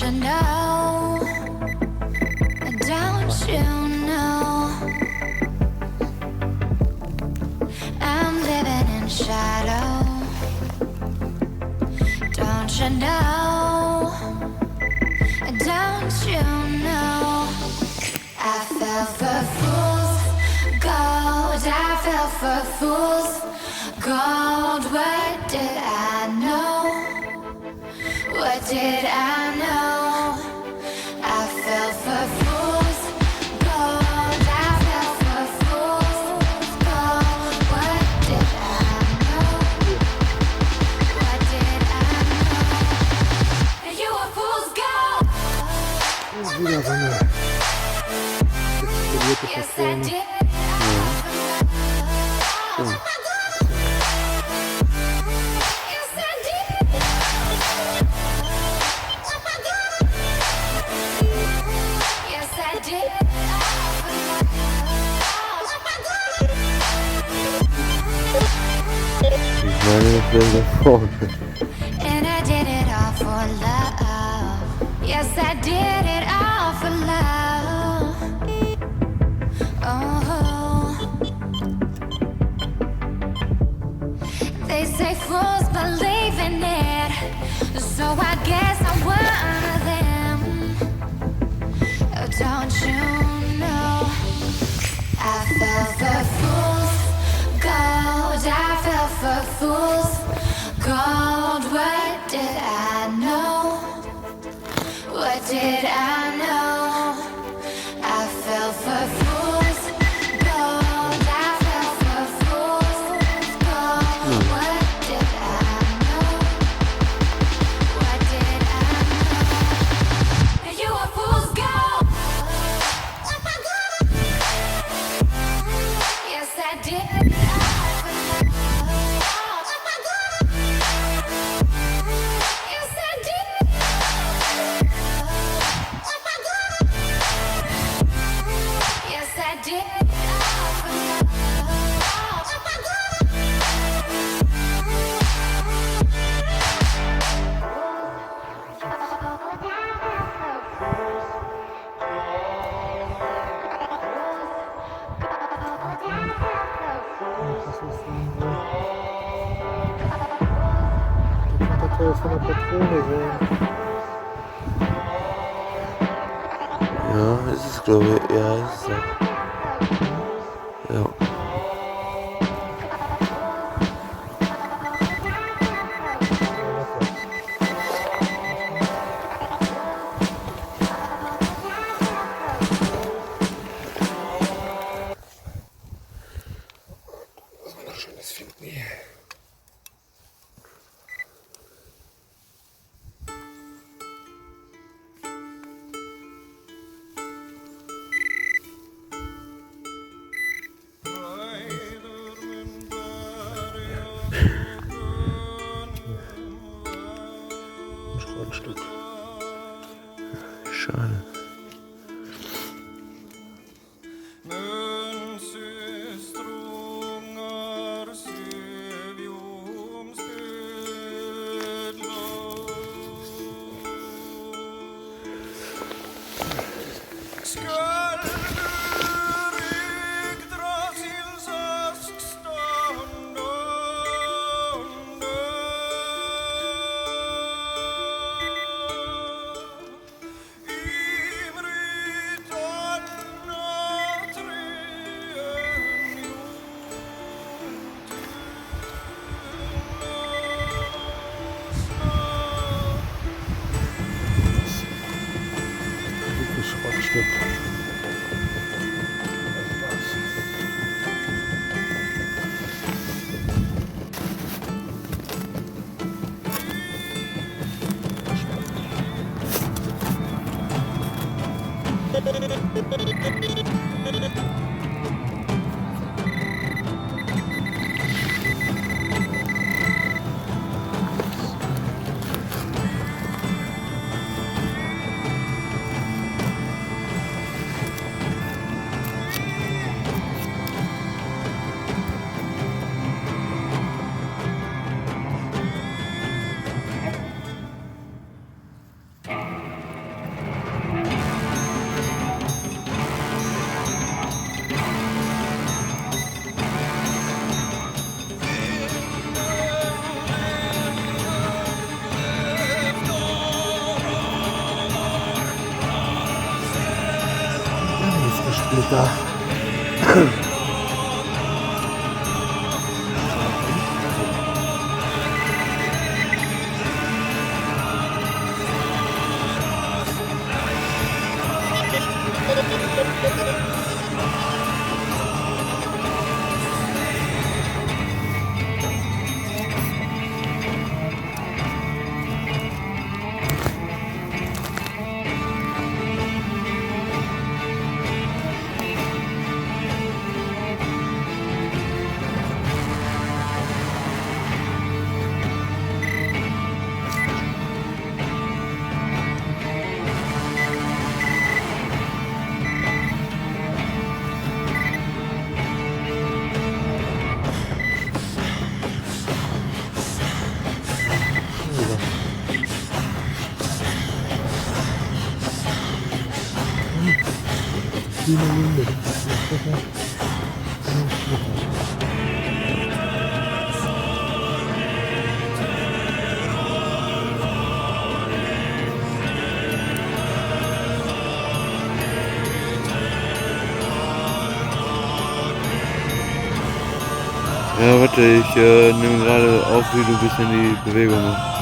you know? Don't you know? I'm living in shadow. Don't you know? Don't you know? I fell for fools gold. I fell for fools gold. What did I know? What did I know? I fell for fools gold. I fell for fools gold. What did I know? What did I know? And you were fools gold. Wieder so eine explodierte Yes, I Patrone. did. So. Yes, I did. Yes, I did. Ich meine, jetzt wäre da vorne. And I did it all for love. Yes, I did it all for love. Oh, they say fools believe in it, so I guess I'm one of them. Oh, don't you know? I fell for fools gold. I fell for fools gold. What did I know? What did I know? I fell for fools gold. I fell for fools gold. What did I know? What did I know? You were fools gold. Yes, I did. Yes, I did. Yes, I did. Das könnte der Teil von der Patrone sein. Ja, ist es, glaube ich. Ja, ist es. Ja. Das war noch schönes Finden hier. Ein Schrottstück. Schade. Ein Schrottstück. Liter. Ja, warte, ich nehme gerade auf, wie du ein bisschen die Bewegung machst.